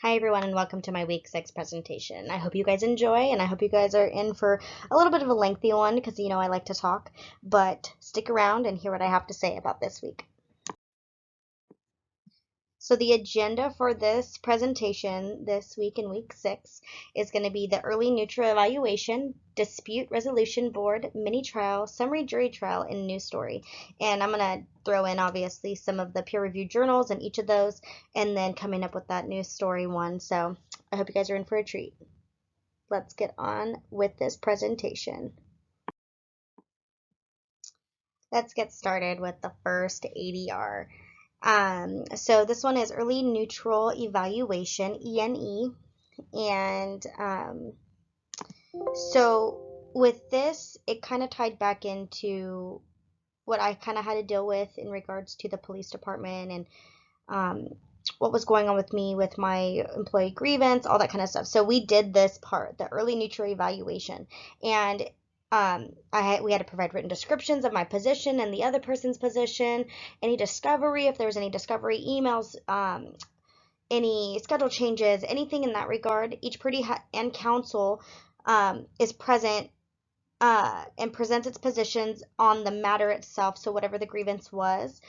Hi everyone and welcome to my week 6 presentation. I hope you guys enjoy and I hope you guys are in for a little bit of a lengthy one because you know I like to talk, but stick around and hear what I have to say about this week. So the agenda for this presentation this week in week 6 is going to be the early neutral evaluation, dispute resolution board, mini trial, summary jury trial, and news story. And I'm going to throw in obviously some of the peer-reviewed journals in each of those and then coming up with that news story one. So I hope you guys are in for a treat. Let's get on with this presentation. Let's get started with the first ADR. So this one is Early Neutral Evaluation, ENE. And so with this, it kind of tied back into what I kind of had to deal with in regards to the police department and what was going on with me with my employee grievance, all that kind of stuff. So we did this part, the early neutral evaluation, and we had to provide written descriptions of my position and the other person's position, any discovery, if there was any discovery emails, any schedule changes, anything in that regard. Each party and counsel is present and presents its positions on the matter itself, so whatever the grievance was,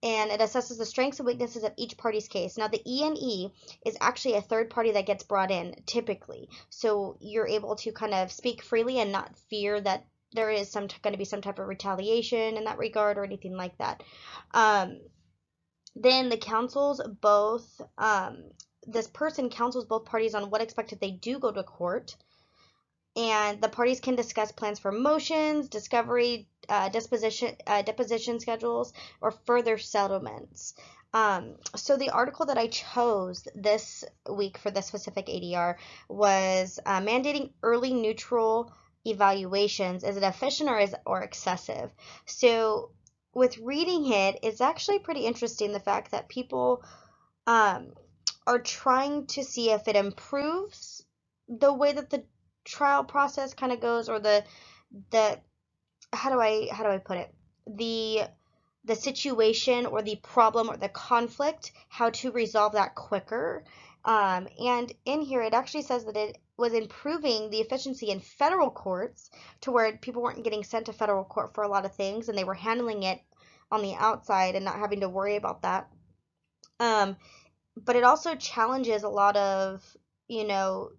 and it assesses the strengths and weaknesses of each party's case. Now, the ENE is actually a third party that gets brought in typically, so you're able to kind of speak freely and not fear that there is going to be some type of retaliation in that regard or anything like that. Then the counsels both, this person counsels both parties on what expected they do go to court, and the parties can discuss plans for motions, discovery, deposition schedules, or further settlements. So the article that I chose this week for this specific ADR was mandating early neutral evaluations. Is it efficient or excessive? So with reading it, it's actually pretty interesting the fact that people um, are trying to see if it improves the way that the trial process kind of goes, or the how do I put it, the the situation or the problem or the conflict, how to resolve that quicker. And in here it actually says that it was improving the efficiency in federal courts to where people weren't getting sent to federal court for a lot of things and they were handling it on the outside and not having to worry about that. um, but it also challenges a lot of, you know,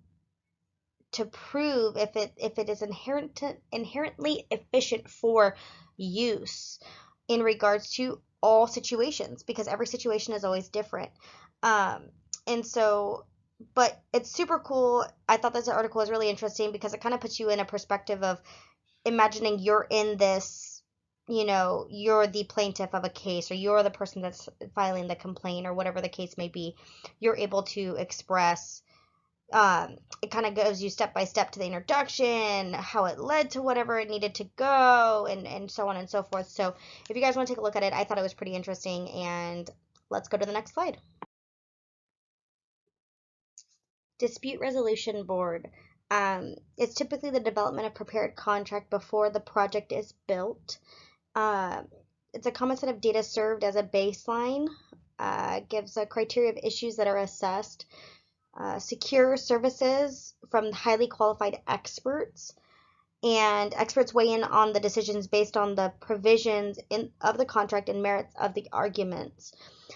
to prove if it is inherently efficient for use in regards to all situations, because every situation is always different. Um, and so, but it's super cool. I thought this article was really interesting because it kind of puts you in a perspective of imagining you're in this, you know, you're the plaintiff of a case, or you're the person that's filing the complaint, or whatever the case may be. You're able to express, it kind of goes you step by step to the introduction, how it led to whatever it needed to go, and so on and so forth. So if you guys want to take a look at it, I thought it was pretty interesting. And let's go to the next slide. Dispute resolution board. It's typically the development of prepared contract before the project is built. Uh, it's a common set of data served as a baseline, gives a criteria of issues that are assessed, secure services from highly qualified experts, and experts weigh in on the decisions based on the provisions of the contract and merits of the arguments.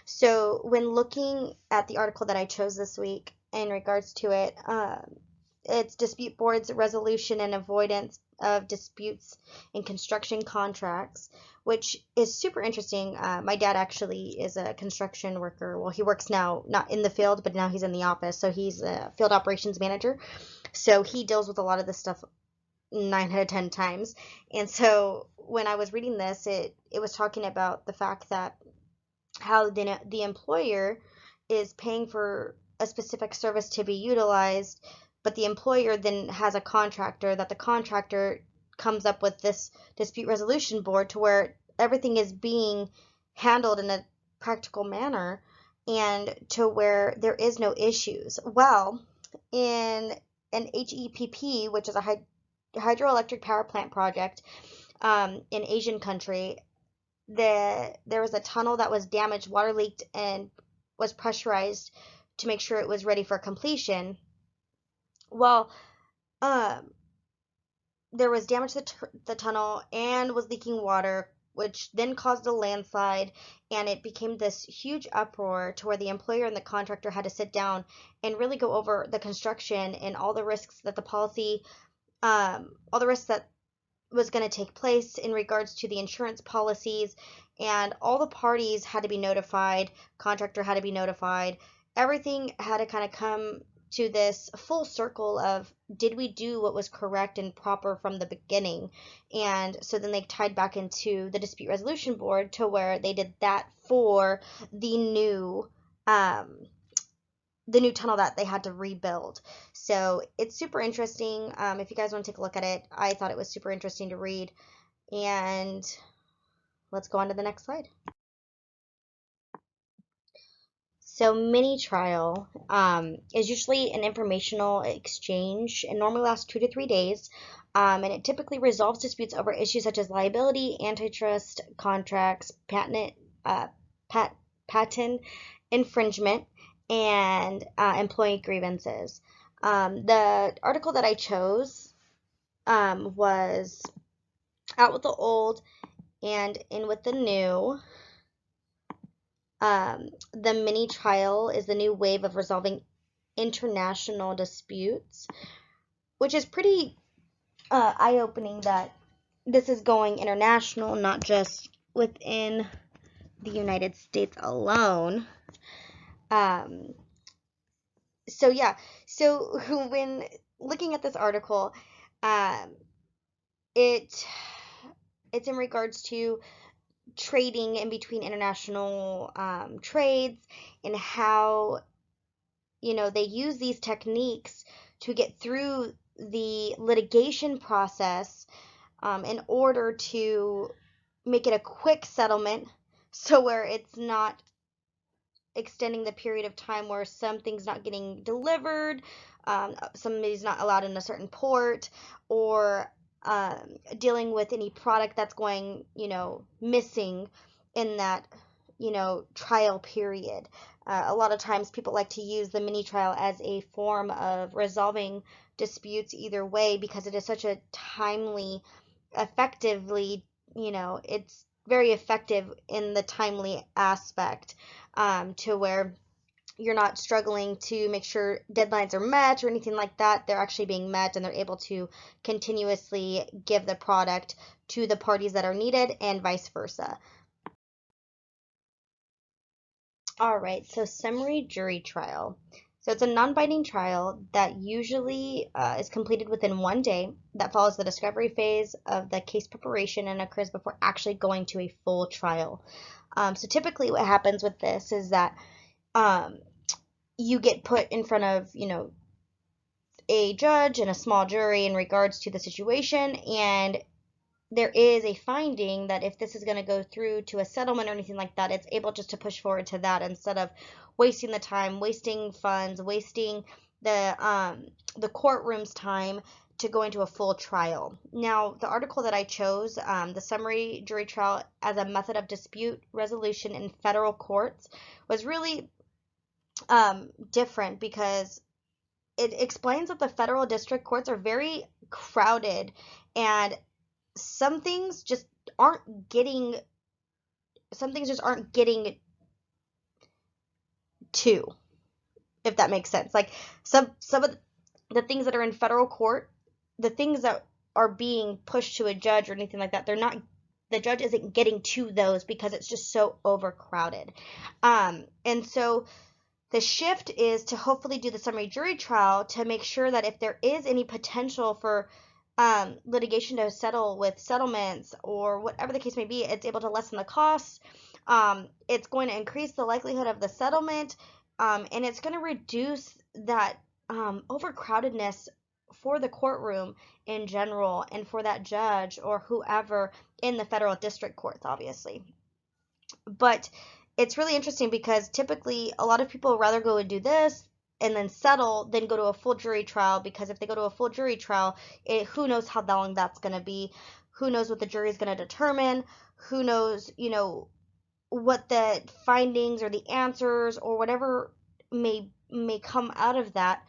So when looking at the article that I chose this week in regards to it, it's dispute boards resolution and avoidance of disputes in construction contracts, which is super interesting. My dad actually is a construction worker. Well, he works now not in the field, but now he's in the office, so he's a field operations manager. So he deals with a lot of this stuff 9 out of 10 times. And so when I was reading this, it was talking about the fact that how the employer is paying for a specific service to be utilized, but the employer then has a contractor, that the contractor comes up with this dispute resolution board to where everything is being handled in a practical manner and to where there is no issues. Well, in an HEPP, which is a hydroelectric power plant project, in Asian country, there was a tunnel that was damaged, water leaked, and was pressurized to make sure it was ready for completion. Well, um, there was damage to the tunnel and was leaking water, which then caused a landslide, and it became this huge uproar to where the employer and the contractor had to sit down and really go over the construction and all the risks that the policy, all the risks that was going to take place in regards to the insurance policies, and all the parties had to be notified, contractor had to be notified, everything had to kind of come to this full circle of, did we do what was correct and proper from the beginning? And so then they tied back into the dispute resolution board to where they did that for the new um, the new tunnel that they had to rebuild. So it's super interesting. If you guys want to take a look at it, I thought it was super interesting to read. And let's go on to the next slide. So mini trial is usually an informational exchange and normally lasts 2 to 3 days. And it typically resolves disputes over issues such as liability, antitrust, contracts, uh, patent infringement, and employee grievances. The article that I chose was Out with the Old and In with the New. The mini trial is the new wave of resolving international disputes, which is pretty eye-opening that this is going international, not just within the United States alone. So yeah, so when looking at this article, um, it it's in regards to trading in between international trades and how they use these techniques to get through the litigation process in order to make it a quick settlement, so where it's not extending the period of time where something's not getting delivered, somebody's not allowed in a certain port, or dealing with any product that's going, missing in that, trial period. A lot of times people like to use the mini trial as a form of resolving disputes either way because it is such a timely, effectively, it's very effective in the timely aspect, to where you're not struggling to make sure deadlines are met or anything like that. They're actually being met and they're able to continuously give the product to the parties that are needed and vice versa. All right, so summary jury trial. So it's a non-binding trial that usually is completed within 1 day, that follows the discovery phase of the case preparation and occurs before actually going to a full trial. So typically what happens with this is that you get put in front of, a judge and a small jury in regards to the situation, and there is a finding that if this is going to go through to a settlement or anything like that, it's able just to push forward to that instead of wasting the time, wasting funds, wasting the courtroom's time to go into a full trial. Now, the article that I chose, the summary jury trial as a method of dispute resolution in federal courts, was really different because it explains that the federal district courts are very crowded, and some things just aren't getting to, if that makes sense. Like some of the things that are in federal court, the things that are being pushed to a judge or anything like that, the judge isn't getting to those because it's just so overcrowded. And so the shift is to hopefully do the summary jury trial to make sure that if there is any potential for litigation to settle with settlements or whatever the case may be, it's able to lessen the costs. It's going to increase the likelihood of the settlement, and it's going to reduce that overcrowdedness for the courtroom in general and for that judge or whoever in the federal district courts, obviously. But it's really interesting because typically a lot of people would rather go and do this and then settle than go to a full jury trial, because if they go to a full jury trial, who knows how long that's going to be, who knows what the jury is going to determine, who knows, what the findings or the answers or whatever may may come out of that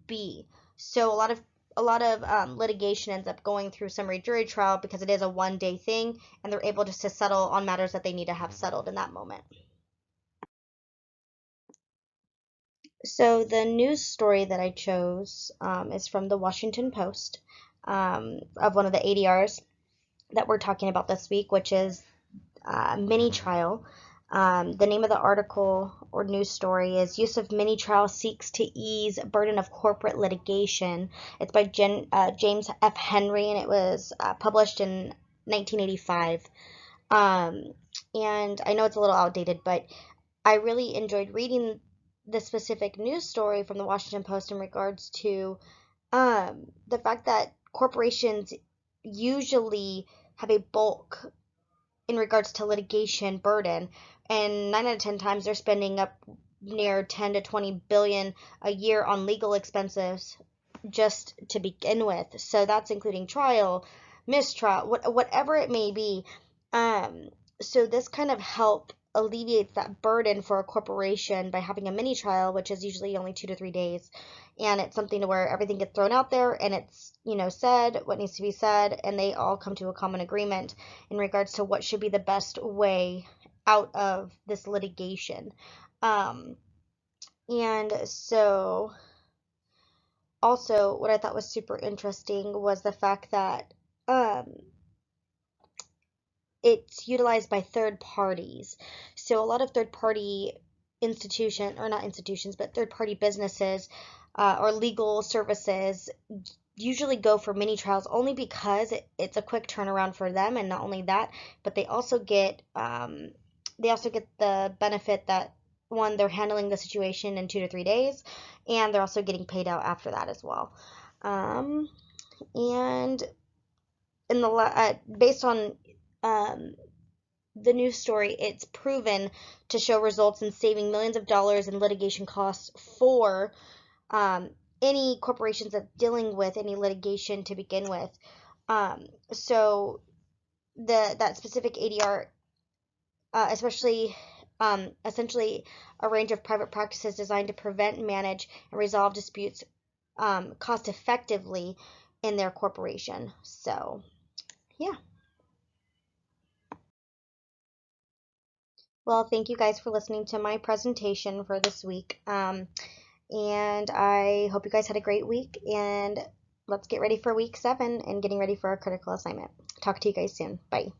be. So a lot of litigation ends up going through summary jury trial because it is a 1 day thing, and they're able just to settle on matters that they need to have settled in that moment. So the news story that I chose is from the Washington Post, of one of the ADRs that we're talking about this week, which is mini trial. The name of the article or news story is Use of Mini Trial Seeks to Ease Burden of Corporate Litigation. It's by James F. Henry, and it was published in 1985. Um, and I know it's a little outdated, but I really enjoyed reading the specific news story from the Washington Post in regards to the fact that corporations usually have a bulk in regards to litigation burden, and 9 out of 10 times they're spending up near 10 to 20 billion a year on legal expenses just to begin with. So that's including trial, mistrial, whatever it may be. Um, so this kind of help alleviates that burden for a corporation by having a mini trial, which is usually only 2 to 3 days, and it's something to where everything gets thrown out there and it's said what needs to be said, and they all come to a common agreement in regards to what should be the best way out of this litigation. Um, and so also what I thought was super interesting was the fact that um, it's utilized by third parties. So a lot of third party institution, or not institutions, but third party businesses or legal services usually go for mini trials only because it's a quick turnaround for them, and not only that, but they also get the benefit that, one, they're handling the situation in 2 to 3 days, and they're also getting paid out after that as well. Um, and based on um, the news story, it's proven to show results in saving millions of dollars in litigation costs for um, any corporations that's dealing with any litigation to begin with. So that specific ADR, especially essentially a range of private practices designed to prevent, manage, and resolve disputes cost effectively in their corporation. So yeah. Well, thank you guys for listening to my presentation for this week. And I hope you guys had a great week. And let's get ready for week 7 and getting ready for our critical assignment. Talk to you guys soon. Bye.